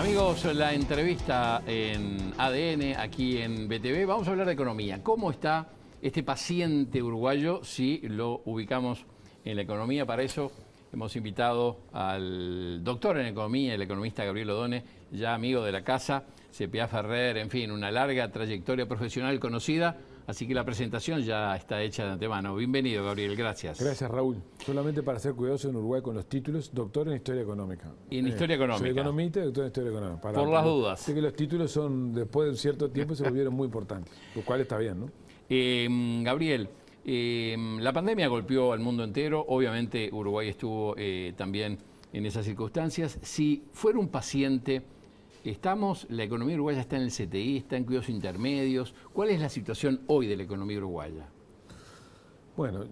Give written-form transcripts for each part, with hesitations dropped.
Amigos, la entrevista en ADN, aquí en BTV. Vamos a hablar de economía. ¿Cómo está este paciente uruguayo si lo ubicamos en la economía? Para eso hemos invitado al doctor en economía, el economista Gabriel Odone, ya amigo de la casa, CPA Ferrer, en fin, una larga trayectoria profesional conocida. Así que la presentación ya está hecha de antemano. Bienvenido, Gabriel, gracias. Gracias, Raúl. Solamente para ser cuidadoso en Uruguay con los títulos, doctor en Historia Económica. Y en Historia Económica. Soy economista y doctor en Historia Económica. Por las dudas. Sé que los títulos son, después de un cierto tiempo, se volvieron muy importantes, lo cual está bien, ¿no? Gabriel, la pandemia golpeó al mundo entero. Obviamente Uruguay estuvo también en esas circunstancias. Si fuera un paciente... la economía uruguaya está en el CTI, está en cuidados intermedios. ¿Cuál es la situación hoy de la economía uruguaya? Bueno,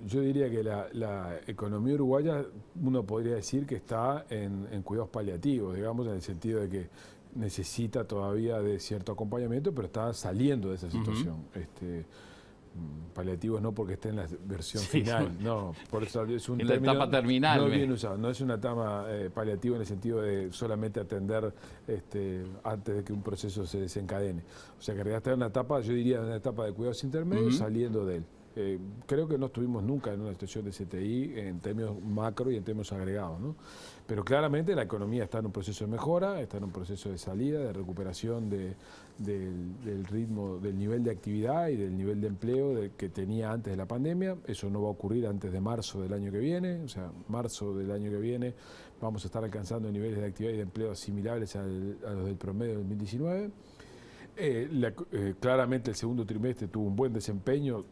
yo diría que la economía uruguaya, uno podría decir que está en cuidados paliativos, digamos, en el sentido de que necesita todavía de cierto acompañamiento, pero está saliendo de esa situación. Paliativos no porque esté en la versión final, no, por eso es un término etapa terminal, no bien usado, no es una etapa paliativa en el sentido de solamente atender antes de que un proceso se desencadene. O sea que en realidad está en una etapa, yo diría, una etapa de cuidados intermedios saliendo de él. Creo que no estuvimos nunca en una situación de CTI en términos macro y en términos agregados, ¿no? Pero claramente la economía está en un proceso de mejora, está en un proceso de salida, de recuperación del ritmo, del nivel de actividad y del nivel de empleo que tenía antes de la pandemia. Eso no va a ocurrir antes de marzo del año que viene, o sea, marzo del año que viene vamos a estar alcanzando niveles de actividad y de empleo similares a los del promedio del 2019. Claramente el segundo trimestre tuvo un buen desempeño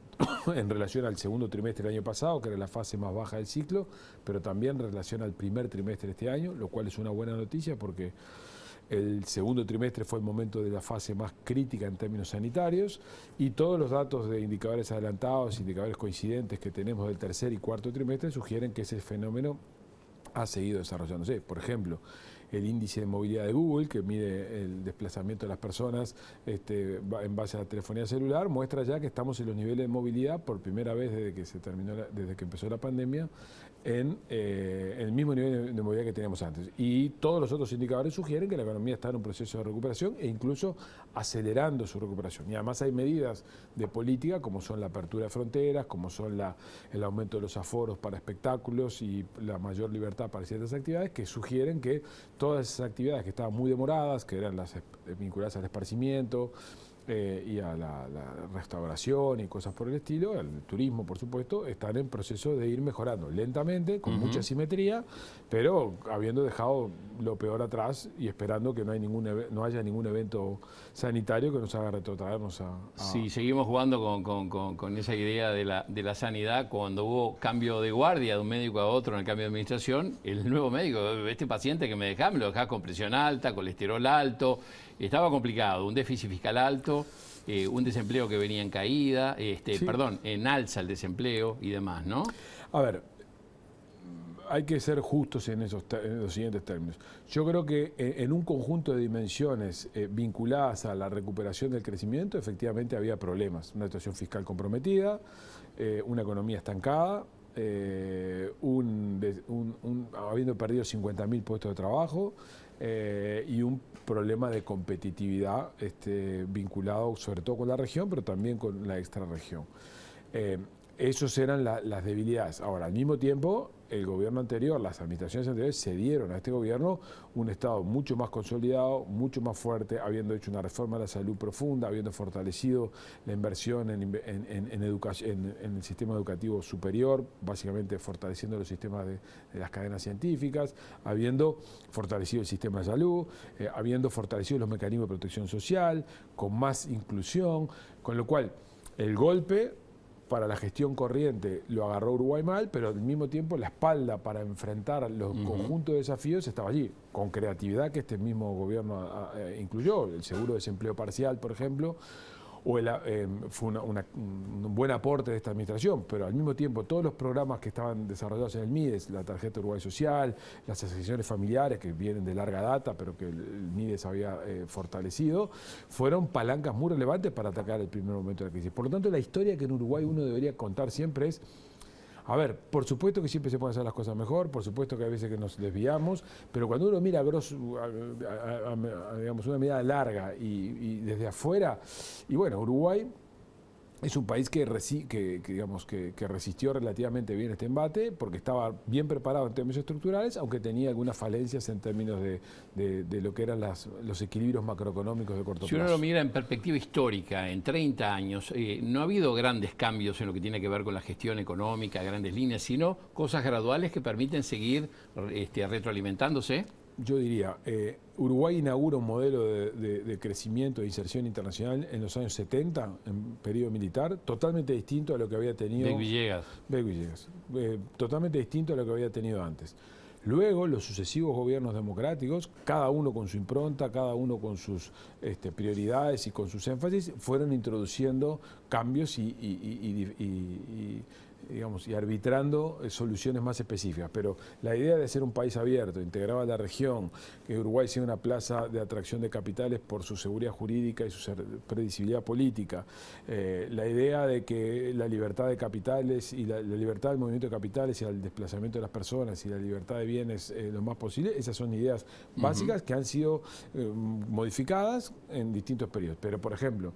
en relación al segundo trimestre del año pasado, que era la fase más baja del ciclo, pero también en relación al primer trimestre de este año, lo cual es una buena noticia porque el segundo trimestre fue el momento de la fase más crítica en términos sanitarios y todos los datos de indicadores adelantados, indicadores coincidentes que tenemos del tercer y cuarto trimestre sugieren que ese fenómeno ha seguido desarrollándose. Por ejemplo, el índice de movilidad de Google, que mide el desplazamiento de las personas en base a la telefonía celular, muestra ya que estamos en los niveles de movilidad por primera vez desde que empezó la pandemia, en el mismo nivel de movilidad que teníamos antes. Y todos los otros indicadores sugieren que la economía está en un proceso de recuperación e incluso acelerando su recuperación. Y además hay medidas de política como son la apertura de fronteras, como son el aumento de los aforos para espectáculos y la mayor libertad para ciertas actividades que sugieren que todas esas actividades que estaban muy demoradas, que eran las vinculadas al esparcimiento y a la restauración y cosas por el estilo, el turismo por supuesto, están en proceso de ir mejorando lentamente, con mucha simetría, pero habiendo dejado lo peor atrás y esperando que no haya ningún evento sanitario que nos haga retrotraernos a... Sí, seguimos jugando con esa idea de la sanidad. Cuando hubo cambio de guardia de un médico a otro en el cambio de administración, el nuevo médico, este paciente que me lo dejás con presión alta, colesterol alto, estaba complicado, un déficit fiscal alto, un desempleo que venía en caída, Sí. perdón, en alza el desempleo y demás, ¿no? A ver, hay que ser justos en los siguientes términos. Yo creo que en un conjunto de dimensiones vinculadas a la recuperación del crecimiento, efectivamente había problemas. Una situación fiscal comprometida, una economía estancada, habiendo perdido 50.000 puestos de trabajo y un problema de competitividad vinculado sobre todo con la región, pero también con la extrarregión. Esos eran las debilidades. Ahora, al mismo tiempo, el gobierno anterior, las administraciones anteriores cedieron a este gobierno un Estado mucho más consolidado, mucho más fuerte, habiendo hecho una reforma de la salud profunda, habiendo fortalecido la inversión en el sistema educativo superior, básicamente fortaleciendo los sistemas de las cadenas científicas, habiendo fortalecido el sistema de salud, habiendo fortalecido los mecanismos de protección social, con más inclusión, con lo cual el golpe para la gestión corriente lo agarró Uruguay mal, pero al mismo tiempo la espalda para enfrentar los conjuntos de desafíos estaba allí, con creatividad que este mismo gobierno incluyó, el seguro de desempleo parcial, por ejemplo, fue un buen aporte de esta administración, pero al mismo tiempo todos los programas que estaban desarrollados en el MIDES, la tarjeta Uruguay Social, las asociaciones familiares que vienen de larga data, pero que el MIDES había fortalecido, fueron palancas muy relevantes para atacar el primer momento de la crisis. Por lo tanto, la historia que en Uruguay uno debería contar siempre es, A ver, por supuesto que siempre se pueden hacer las cosas mejor, por supuesto que hay veces que nos desviamos, pero cuando uno mira digamos, una mirada larga y desde afuera, y bueno, Uruguay es un país digamos, que resistió relativamente bien este embate porque estaba bien preparado en términos estructurales, aunque tenía algunas falencias en términos de lo que eran los equilibrios macroeconómicos de corto plazo. Si uno lo mira en perspectiva histórica, en 30 años, no ha habido grandes cambios en lo que tiene que ver con la gestión económica, grandes líneas, sino cosas graduales que permiten seguir retroalimentándose. Yo diría, Uruguay inaugura un modelo de crecimiento e inserción internacional en los años 70, en periodo militar, totalmente distinto a lo que había tenido... Beck Villegas. Totalmente distinto a lo que había tenido antes. Luego, los sucesivos gobiernos democráticos, cada uno con su impronta, cada uno con sus prioridades y con sus énfasis, fueron introduciendo cambios digamos, y arbitrando soluciones más específicas. Pero la idea de ser un país abierto, integrado a la región, que Uruguay sea una plaza de atracción de capitales por su seguridad jurídica y su predecibilidad política, la idea de que la libertad de capitales y la libertad del movimiento de capitales y el desplazamiento de las personas y la libertad de bienes lo más posible, esas son ideas básicas que han sido modificadas en distintos periodos. Pero, por ejemplo,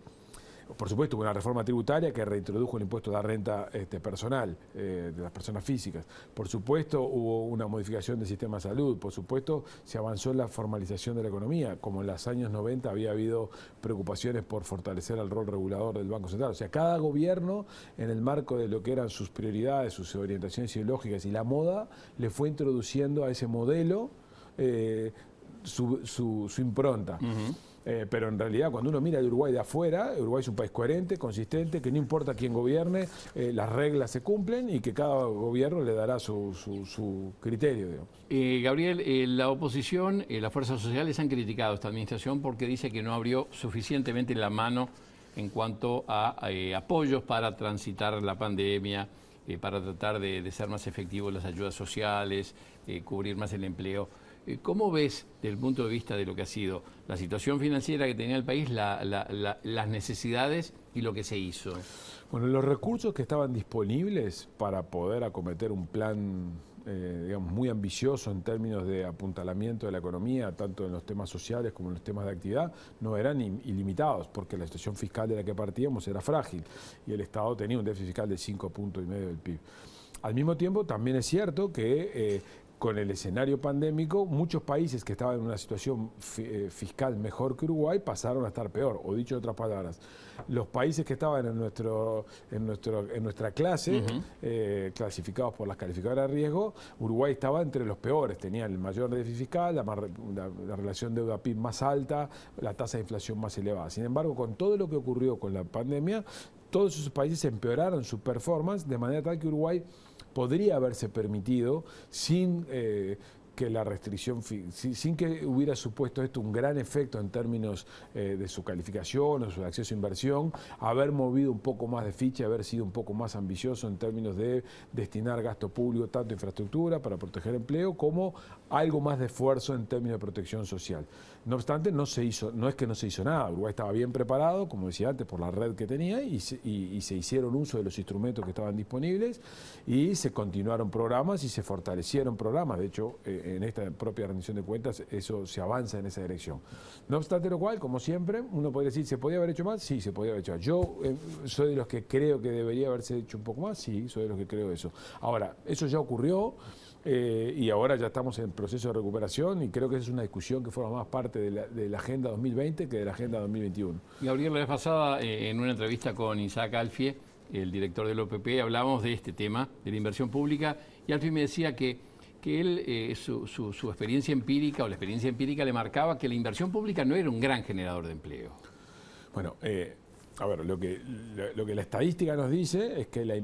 por supuesto, hubo una reforma tributaria que reintrodujo el impuesto de la renta personal de las personas físicas. Por supuesto, hubo una modificación del sistema de salud. Por supuesto, se avanzó en la formalización de la economía. Como en los años 90 había habido preocupaciones por fortalecer el rol regulador del Banco Central. O sea, cada gobierno, en el marco de lo que eran sus prioridades, sus orientaciones ideológicas y la moda, le fue introduciendo a ese modelo su impronta. Pero en realidad, cuando uno mira el Uruguay de afuera, Uruguay es un país coherente, consistente, que no importa quién gobierne, las reglas se cumplen y que cada gobierno le dará su criterio, digamos. Gabriel, la oposición, las fuerzas sociales han criticado esta administración porque dice que no abrió suficientemente la mano en cuanto a apoyos para transitar la pandemia, para tratar de ser más efectivos las ayudas sociales, cubrir más el empleo. ¿Cómo ves, desde el punto de vista de lo que ha sido la situación financiera que tenía el país, las necesidades y lo que se hizo? Bueno, los recursos que estaban disponibles para poder acometer un plan digamos, muy ambicioso en términos de apuntalamiento de la economía, tanto en los temas sociales como en los temas de actividad, no eran ilimitados, porque la situación fiscal de la que partíamos era frágil y el Estado tenía un déficit fiscal de 5,5 puntos del PIB. Al mismo tiempo, también es cierto que con el escenario pandémico, muchos países que estaban en una situación fiscal mejor que Uruguay pasaron a estar peor, o dicho de otras palabras, los países que estaban en nuestra clase, clasificados por las calificadoras de riesgo, Uruguay estaba entre los peores, tenía el mayor déficit fiscal, la relación deuda-PIB más alta, la tasa de inflación más elevada. Sin embargo, con todo lo que ocurrió con la pandemia, todos esos países empeoraron su performance de manera tal que Uruguay podría haberse permitido sin que la restricción, sin que hubiera supuesto esto un gran efecto en términos de su calificación o su acceso a inversión, haber movido un poco más de ficha, haber sido un poco más ambicioso en términos de destinar gasto público, tanto a infraestructura para proteger empleo, como algo más de esfuerzo en términos de protección social. No obstante, no es que no se hizo nada. Uruguay estaba bien preparado, como decía antes, por la red que tenía y se hicieron uso de los instrumentos que estaban disponibles y se continuaron programas y se fortalecieron programas. De hecho, en esta propia rendición de cuentas, eso se avanza en esa dirección. No obstante lo cual, como siempre, uno podría decir, ¿se podía haber hecho más? Sí, se podía haber hecho más. Yo soy de los que creo que debería haberse hecho un poco más, sí, soy de los que creo eso. Ahora, eso ya ocurrió y ahora ya estamos en proceso de recuperación y creo que esa es una discusión que forma más parte de la Agenda 2020 que de la Agenda 2021. Gabriel, la vez pasada, en una entrevista con Isaac Alfie, el director del OPP, hablábamos de este tema, de la inversión pública, y Alfie me decía que él, su experiencia empírica o la experiencia empírica le marcaba que la inversión pública no era un gran generador de empleo. Bueno, a ver, lo que la estadística nos dice es que la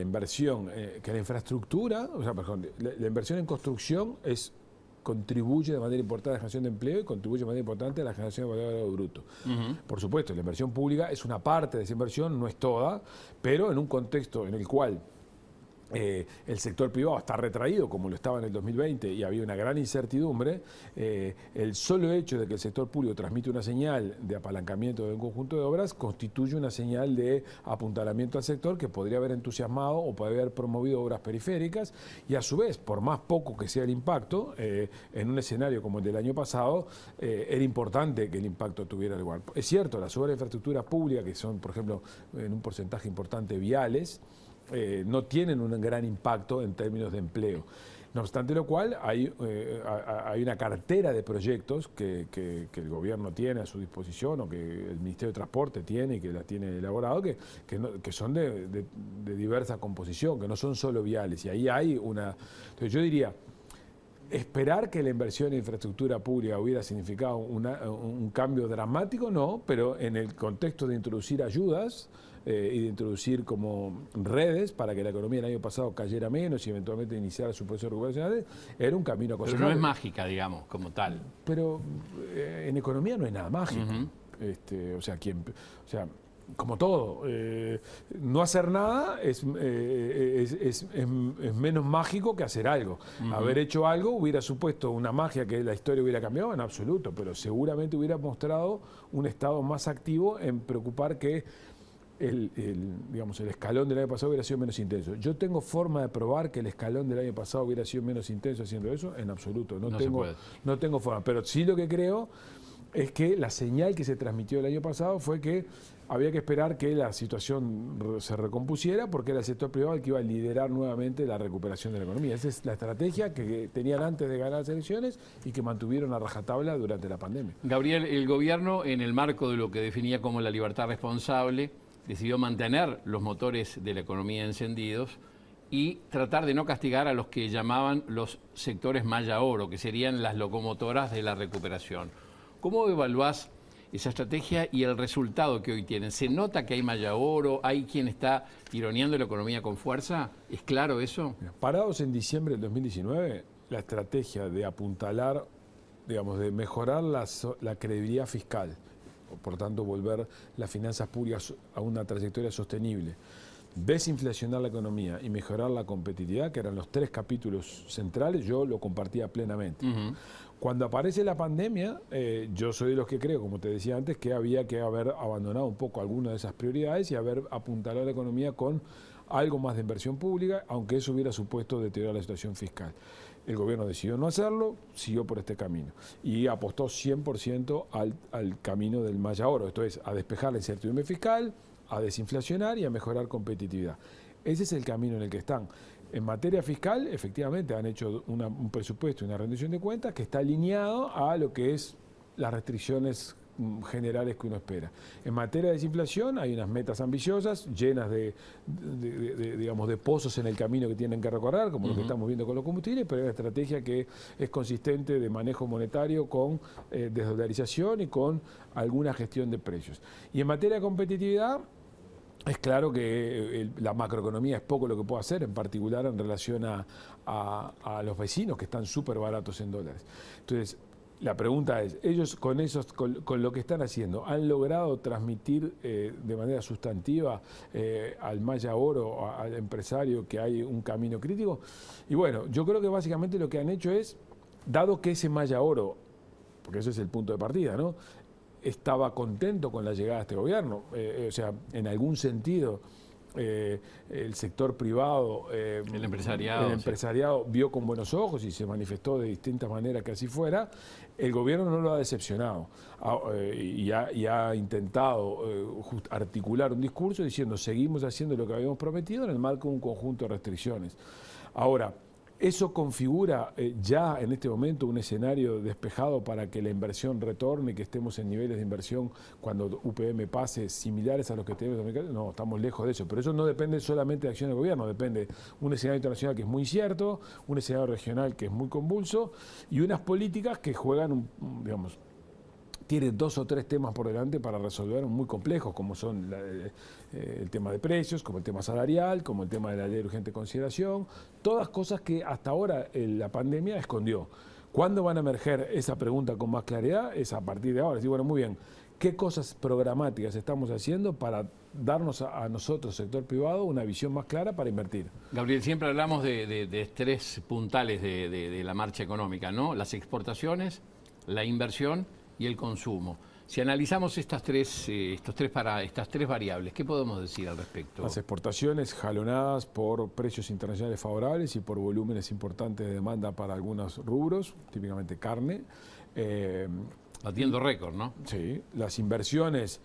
inversión, que la infraestructura, o sea, perdón, la inversión en construcción contribuye de manera importante a la generación de empleo y contribuye de manera importante a la generación de valor agregado bruto. Por supuesto, la inversión pública es una parte de esa inversión, no es toda, pero en un contexto en el cual el sector privado está retraído como lo estaba en el 2020 y había una gran incertidumbre, el solo hecho de que el sector público transmite una señal de apalancamiento de un conjunto de obras constituye una señal de apuntalamiento al sector que podría haber entusiasmado o podría haber promovido obras periféricas y a su vez, por más poco que sea el impacto, en un escenario como el del año pasado, era importante que el impacto tuviera lugar. Es cierto, las obras de infraestructura pública, que son, por ejemplo, en un porcentaje importante viales, no tienen un gran impacto en términos de empleo. No obstante lo cual, hay una cartera de proyectos que el gobierno tiene a su disposición o que el Ministerio de Transporte tiene y que la tiene elaborado, que son de diversa composición, que no son solo viales. Y ahí hay una... Entonces yo diría, esperar que la inversión en infraestructura pública hubiera significado un cambio dramático, no, pero en el contexto de introducir ayudas y de introducir como redes para que la economía el año pasado cayera menos y eventualmente iniciara su proceso recuperacional, era un camino aconsejable. Pero no es mágica, digamos, como tal. Pero en economía no hay nada mágico. O sea, como todo, no hacer nada es menos mágico que hacer algo. Haber hecho algo hubiera supuesto una magia que la historia hubiera cambiado en absoluto, pero seguramente hubiera mostrado un estado más activo en preocupar que el escalón del año pasado hubiera sido menos intenso. Yo tengo forma de probar que el escalón del año pasado hubiera sido menos intenso haciendo eso, en absoluto. No tengo forma, pero sí lo que creo es que la señal que se transmitió el año pasado fue que había que esperar que la situación se recompusiera porque era el sector privado el que iba a liderar nuevamente la recuperación de la economía. Esa es la estrategia que tenían antes de ganar las elecciones y que mantuvieron a rajatabla durante la pandemia. Gabriel, el gobierno, en el marco de lo que definía como la libertad responsable, decidió mantener los motores de la economía encendidos y tratar de no castigar a los que llamaban los sectores malla oro, que serían las locomotoras de la recuperación. ¿Cómo evaluás esa estrategia y el resultado que hoy tienen? ¿Se nota que hay malla oro? ¿Hay quien está tironeando la economía con fuerza? ¿Es claro eso? Parados en diciembre del 2019, la estrategia de apuntalar, de mejorar la credibilidad fiscal, por tanto volver las finanzas públicas a una trayectoria sostenible, desinflacionar la economía y mejorar la competitividad, que eran los tres capítulos centrales, yo lo compartía plenamente. Cuando aparece la pandemia, yo soy de los que creo, como te decía antes, que había que haber abandonado un poco algunas de esas prioridades y haber apuntalado la economía con algo más de inversión pública, aunque eso hubiera supuesto deteriorar la situación fiscal. El gobierno decidió no hacerlo, siguió por este camino y apostó 100% al camino del malla oro, esto es, a despejar la incertidumbre fiscal, a desinflacionar y a mejorar competitividad. Ese es el camino en el que están. En materia fiscal, efectivamente, han hecho un presupuesto y una rendición de cuentas que está alineado a lo que es las restricciones generales que uno espera. En materia de desinflación hay unas metas ambiciosas, llenas de pozos en el camino que tienen que recorrer, como lo que estamos viendo con los combustibles, pero hay una estrategia que es consistente de manejo monetario con desdolarización y con alguna gestión de precios. Y en materia de competitividad, es claro que la macroeconomía es poco lo que puede hacer, en particular en relación a los vecinos que están súper baratos en dólares. Entonces, la pregunta es, ellos con lo que están haciendo, ¿han logrado transmitir de manera sustantiva al malla oro, al empresario, que hay un camino crítico? Y bueno, yo creo que básicamente lo que han hecho es, dado que ese malla oro, porque ese es el punto de partida, ¿no?, estaba contento con la llegada de este gobierno, o sea, en algún sentido el sector privado, el empresariado vio con buenos ojos y se manifestó de distintas maneras que así fuera. El gobierno no lo ha decepcionado y ha intentado articular un discurso diciendo seguimos haciendo lo que habíamos prometido en el marco de un conjunto de restricciones. Ahora, ¿eso configura ya en este momento un escenario despejado para que la inversión retorne, que estemos en niveles de inversión cuando UPM pase similares a los que tenemos en el mercado? No, estamos lejos de eso, pero eso no depende solamente de acción del gobierno, depende de un escenario internacional que es muy incierto, un escenario regional que es muy convulso y unas políticas que juegan, tiene 2 o 3 temas por delante para resolver muy complejos, como son el tema de precios, como el tema salarial, como el tema de la ley de urgente consideración, todas cosas que hasta ahora la pandemia escondió. ¿Cuándo van a emerger esa pregunta con más claridad? Es a partir de ahora. Bueno, muy bien, qué cosas programáticas estamos haciendo para darnos a nosotros, sector privado, una visión más clara para invertir. Gabriel, siempre hablamos de tres puntales de la marcha económica, ¿no? Las exportaciones, la inversión y el consumo. Si analizamos estas tres variables, ¿qué podemos decir al respecto? Las exportaciones jalonadas por precios internacionales favorables y por volúmenes importantes de demanda para algunos rubros, típicamente carne. Batiendo récord, ¿no? Sí, las inversiones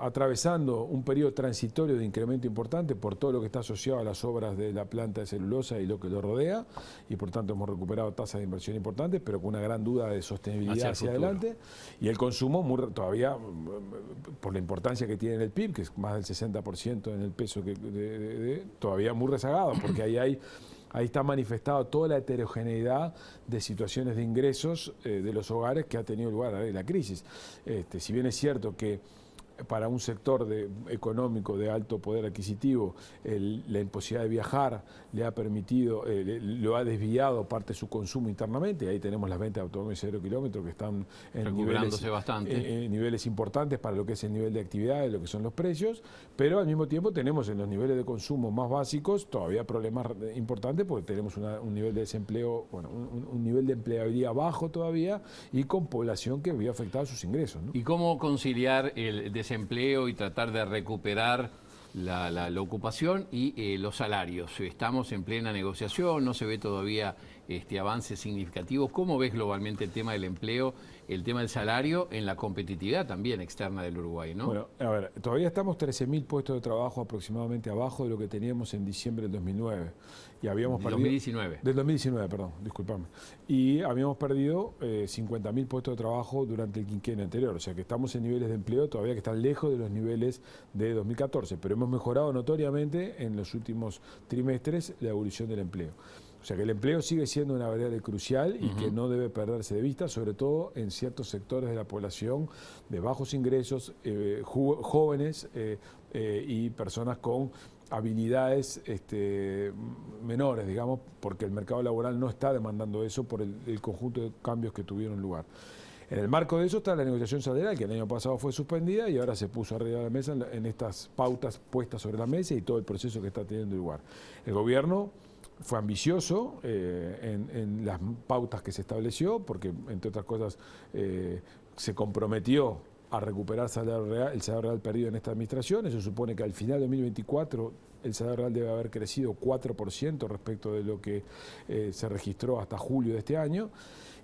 atravesando un periodo transitorio de incremento importante por todo lo que está asociado a las obras de la planta de celulosa y lo que lo rodea, y por tanto hemos recuperado tasas de inversión importantes, pero con una gran duda de sostenibilidad hacia adelante. Y el consumo todavía, por la importancia que tiene en el PIB, que es más del 60% en el peso, todavía muy rezagado, porque ahí está manifestado toda la heterogeneidad de situaciones de ingresos de los hogares que ha tenido lugar la crisis. Si bien es cierto que para un sector económico de alto poder adquisitivo, la imposibilidad de viajar le ha permitido, lo ha desviado parte de su consumo internamente, y ahí tenemos las ventas de automóviles de 0 kilómetros que están en niveles importantes para lo que es el nivel de actividad, de lo que son los precios, pero al mismo tiempo tenemos en los niveles de consumo más básicos todavía problemas importantes porque tenemos un nivel de desempleo, bueno, un nivel de empleabilidad bajo todavía y con población que había afectado sus ingresos, ¿no? ¿Y cómo conciliar el desempleo y tratar de recuperar la ocupación y los salarios? Estamos en plena negociación, no se ve todavía avances significativos. ¿Cómo ves globalmente el tema del empleo, el tema del salario en la competitividad también externa del Uruguay, ¿no? Bueno, a ver, todavía estamos 13.000 puestos de trabajo aproximadamente abajo de lo que teníamos en diciembre del 2009. Y habíamos perdido... 2019. Del 2019, perdón, discúlpame. Y habíamos perdido 50.000 puestos de trabajo durante el quinquenio anterior. O sea que estamos en niveles de empleo todavía que están lejos de los niveles de 2014. Pero hemos mejorado notoriamente en los últimos trimestres la evolución del empleo. O sea que el empleo sigue siendo una variable crucial y que no debe perderse de vista, sobre todo en ciertos sectores de la población de bajos ingresos, jóvenes y personas con habilidades menores, digamos, porque el mercado laboral no está demandando eso por el conjunto de cambios que tuvieron lugar. En el marco de eso está la negociación salarial, que el año pasado fue suspendida y ahora se puso arriba de la mesa en estas pautas puestas sobre la mesa y todo el proceso que está teniendo lugar. El gobierno fue ambicioso en las pautas que se estableció, porque entre otras cosas se comprometió a recuperar el salario real perdido en esta administración. Eso supone que al final de 2024 el salario real debe haber crecido 4% respecto de lo que se registró hasta julio de este año.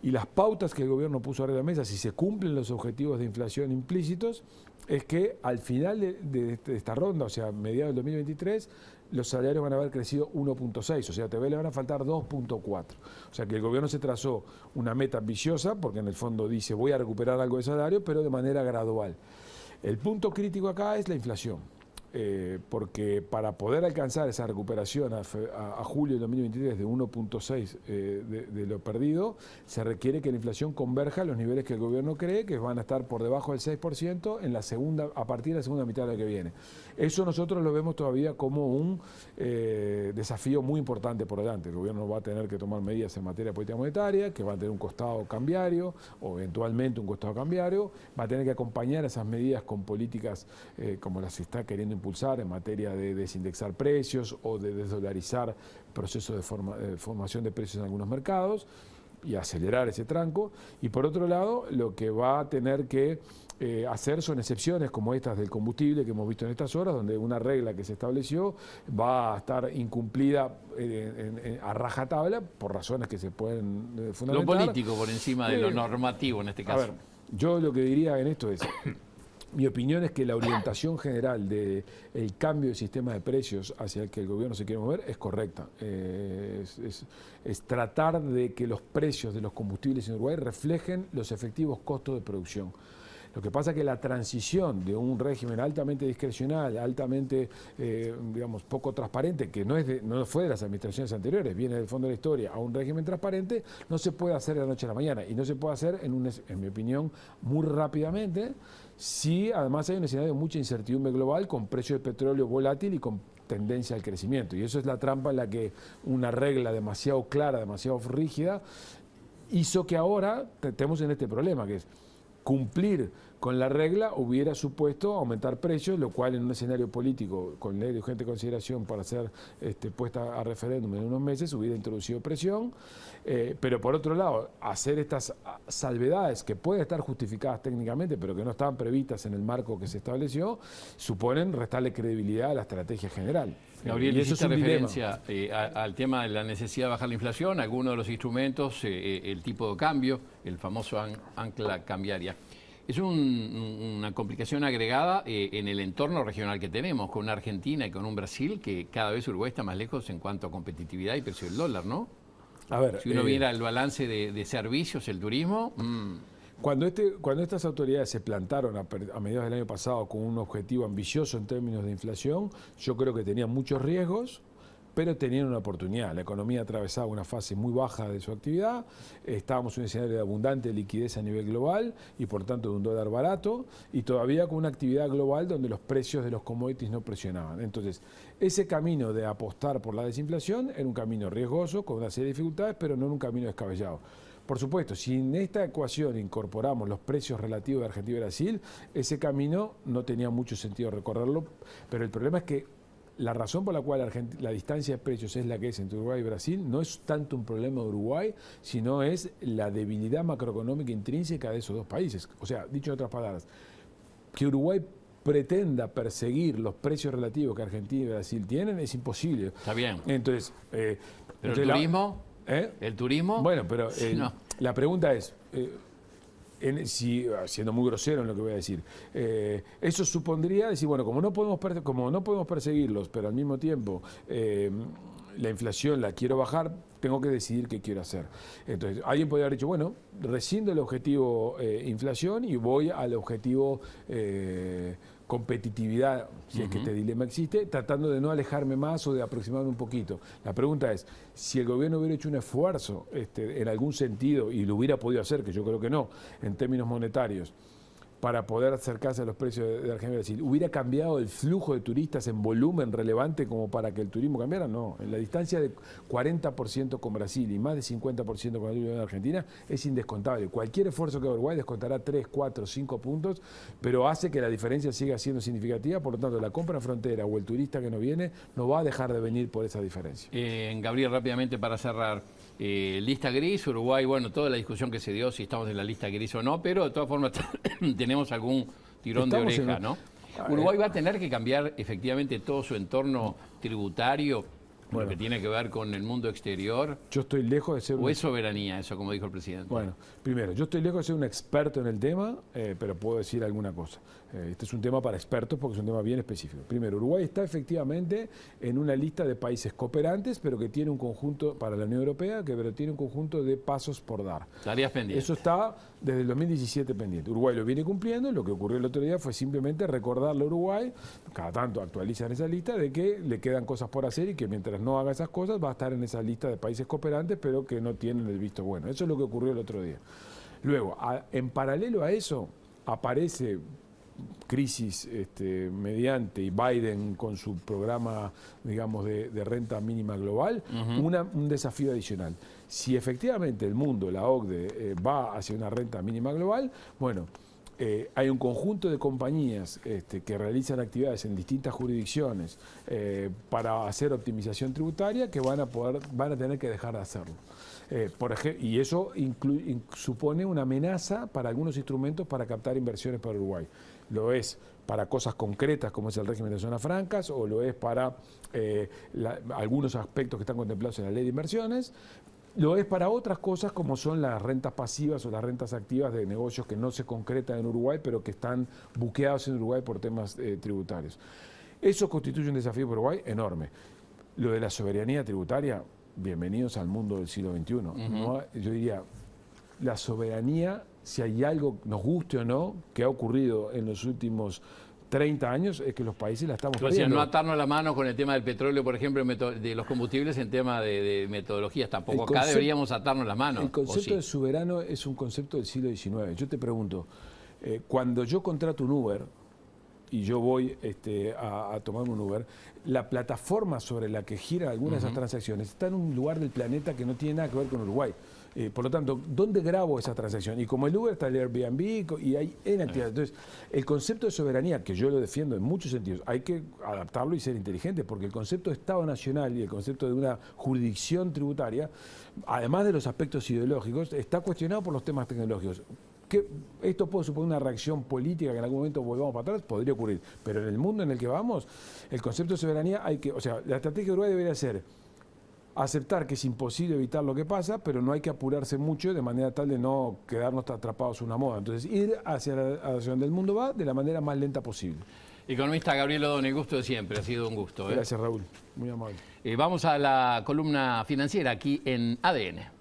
Y las pautas que el gobierno puso arriba de la mesa, si se cumplen los objetivos de inflación implícitos, es que al final de esta ronda, o sea, mediados del 2023, los salarios van a haber crecido 1.6, o sea, a TV le van a faltar 2.4. O sea que el gobierno se trazó una meta ambiciosa, porque en el fondo dice voy a recuperar algo de salario, pero de manera gradual. El punto crítico acá es la inflación. Porque para poder alcanzar esa recuperación a julio de 2023 de 1.6 de lo perdido, se requiere que la inflación converja a los niveles que el gobierno cree que van a estar por debajo del 6% a partir de la segunda mitad de lo que viene. Eso nosotros lo vemos todavía como un desafío muy importante por delante. El gobierno va a tener que tomar medidas en materia de política monetaria, que va a tener un costado cambiario, o eventualmente un costado cambiario, va a tener que acompañar esas medidas con políticas como las que está queriendo impulsar en materia de desindexar precios o de desdolarizar procesos de formación de precios en algunos mercados y acelerar ese tranco. Y por otro lado, lo que va a tener que hacer son excepciones como estas del combustible que hemos visto en estas horas, donde una regla que se estableció va a estar incumplida a rajatabla por razones que se pueden fundamentar. Lo político por encima de lo normativo en este caso. A ver, yo lo que diría en esto es... Mi opinión es que la orientación general del cambio del sistema de precios hacia el que el gobierno se quiere mover es correcta. Es tratar de que los precios de los combustibles en Uruguay reflejen los efectivos costos de producción. Lo que pasa es que la transición de un régimen altamente discrecional, altamente, digamos, poco transparente, que no fue de las administraciones anteriores, viene del fondo de la historia, a un régimen transparente, no se puede hacer de la noche a la mañana. Y no se puede hacer, en mi opinión, muy rápidamente, si además hay un escenario de mucha incertidumbre global, con precio del petróleo volátil y con tendencia al crecimiento. Y eso es la trampa en la que una regla demasiado clara, demasiado rígida, hizo que ahora estemos en este problema, que es cumplir con la regla hubiera supuesto aumentar precios, lo cual en un escenario político con ley de urgente consideración para ser puesta a referéndum en unos meses hubiera introducido presión. Pero por otro lado, hacer estas salvedades que pueden estar justificadas técnicamente, pero que no estaban previstas en el marco que se estableció, suponen restarle credibilidad a la estrategia general. Gabriel, y eso hiciste es un referencia al tema de la necesidad de bajar la inflación, algunos de los instrumentos, el tipo de cambio, el famoso ancla cambiaria. Es una complicación agregada en el entorno regional que tenemos, con una Argentina y con un Brasil que cada vez Uruguay está más lejos en cuanto a competitividad y precio del dólar, ¿no? A ver, si uno viera el balance de servicios, el turismo... Cuando estas autoridades se plantaron a mediados del año pasado con un objetivo ambicioso en términos de inflación, yo creo que tenían muchos riesgos, pero tenían una oportunidad. La economía atravesaba una fase muy baja de su actividad, estábamos en un escenario de abundante liquidez a nivel global y por tanto de un dólar barato, y todavía con una actividad global donde los precios de los commodities no presionaban. Entonces, ese camino de apostar por la desinflación era un camino riesgoso, con una serie de dificultades, pero no era un camino descabellado. Por supuesto, si en esta ecuación incorporamos los precios relativos de Argentina y Brasil, ese camino no tenía mucho sentido recorrerlo, pero el problema es que la razón por la cual la distancia de precios es la que es entre Uruguay y Brasil no es tanto un problema de Uruguay, sino es la debilidad macroeconómica intrínseca de esos dos países. O sea, dicho en otras palabras, que Uruguay pretenda perseguir los precios relativos que Argentina y Brasil tienen es imposible. Está bien. Entonces, ¿pero el turismo? ¿El turismo? Bueno, pero no. La pregunta es, siendo muy grosero en lo que voy a decir, eso supondría decir, bueno, como no podemos perseguirlos, pero al mismo tiempo la inflación la quiero bajar, tengo que decidir qué quiero hacer. Entonces, alguien podría haber dicho, bueno, rescindo el objetivo inflación y voy al objetivo competitividad, si es que este dilema existe, tratando de no alejarme más o de aproximarme un poquito. La pregunta es, si el gobierno hubiera hecho un esfuerzo en algún sentido, y lo hubiera podido hacer, que yo creo que no, en términos monetarios, para poder acercarse a los precios de Argentina y Brasil, ¿hubiera cambiado el flujo de turistas en volumen relevante como para que el turismo cambiara? No. En la distancia de 40% con Brasil y más de 50% con la Argentina es indescontable. Cualquier esfuerzo que haga Uruguay descontará 3, 4, 5 puntos, pero hace que la diferencia siga siendo significativa. Por lo tanto, la compra frontera o el turista que no viene no va a dejar de venir por esa diferencia. Gabriel, rápidamente para cerrar. Lista gris, Uruguay, bueno, toda la discusión que se dio si estamos en la lista gris o no, pero de todas formas tenemos algún tirón de oreja, ¿no? Uruguay va a tener que cambiar efectivamente todo su entorno tributario, lo que tiene que ver con el mundo exterior. Yo estoy lejos de ser... ¿O es soberanía eso, como dijo el presidente? Bueno, primero, yo estoy lejos de ser un experto en el tema, pero puedo decir alguna cosa. Este es un tema para expertos porque es un tema bien específico. Primero, Uruguay está efectivamente en una lista de países cooperantes, pero que tiene un conjunto, para la Unión Europea, pero tiene un conjunto de pasos por dar. Tareas pendientes. Eso está desde el 2017 pendiente. Uruguay lo viene cumpliendo, lo que ocurrió el otro día fue simplemente recordarle a Uruguay, cada tanto actualizan esa lista, de que le quedan cosas por hacer y que mientras no haga esas cosas va a estar en esa lista de países cooperantes, pero que no tienen el visto bueno. Eso es lo que ocurrió el otro día. Luego, en paralelo a eso, aparece crisis mediante y Biden con su programa, digamos, de renta mínima global, un desafío adicional. Si efectivamente el mundo, la OCDE, va hacia una renta mínima global, bueno, hay un conjunto de compañías que realizan actividades en distintas jurisdicciones para hacer optimización tributaria que van a tener que dejar de hacerlo. Por ejemplo, y eso supone una amenaza para algunos instrumentos para captar inversiones para Uruguay. Lo es para cosas concretas como es el régimen de zonas francas, o lo es para algunos aspectos que están contemplados en la ley de inversiones. Lo es para otras cosas como son las rentas pasivas o las rentas activas de negocios que no se concretan en Uruguay, pero que están buqueados en Uruguay por temas tributarios. Eso constituye un desafío para Uruguay enorme. Lo de la soberanía tributaria, bienvenidos al mundo del siglo XXI. ¿No? Yo diría, la soberanía, si hay algo, nos guste o no, que ha ocurrido en los últimos 30 años, es que los países la estamos perdiendo. No atarnos la mano con el tema del petróleo, por ejemplo, de los combustibles en tema de metodologías tampoco. Acá deberíamos atarnos las manos. El concepto de soberano es un concepto del siglo XIX. Yo te pregunto, cuando yo contrato un Uber y yo voy a tomar un Uber, la plataforma sobre la que giran algunas de esas transacciones está en un lugar del planeta que no tiene nada que ver con Uruguay. Por lo tanto, ¿dónde grabo esa transacción? Y como el Uber está el Airbnb y hay en actividades. Entonces, el concepto de soberanía, que yo lo defiendo en muchos sentidos, hay que adaptarlo y ser inteligente, porque el concepto de Estado Nacional y el concepto de una jurisdicción tributaria, además de los aspectos ideológicos, está cuestionado por los temas tecnológicos. Que esto puede suponer una reacción política que en algún momento volvamos para atrás, podría ocurrir, pero en el mundo en el que vamos, el concepto de soberanía o sea, la estrategia de Uruguay debería ser aceptar que es imposible evitar lo que pasa, pero no hay que apurarse mucho de manera tal de no quedarnos atrapados en una moda. Entonces, ir hacia donde el mundo va de la manera más lenta posible. Economista Gabriel Odone, gusto de siempre, ha sido un gusto. Gracias, Raúl, muy amable. Vamos a la columna financiera aquí en ADN.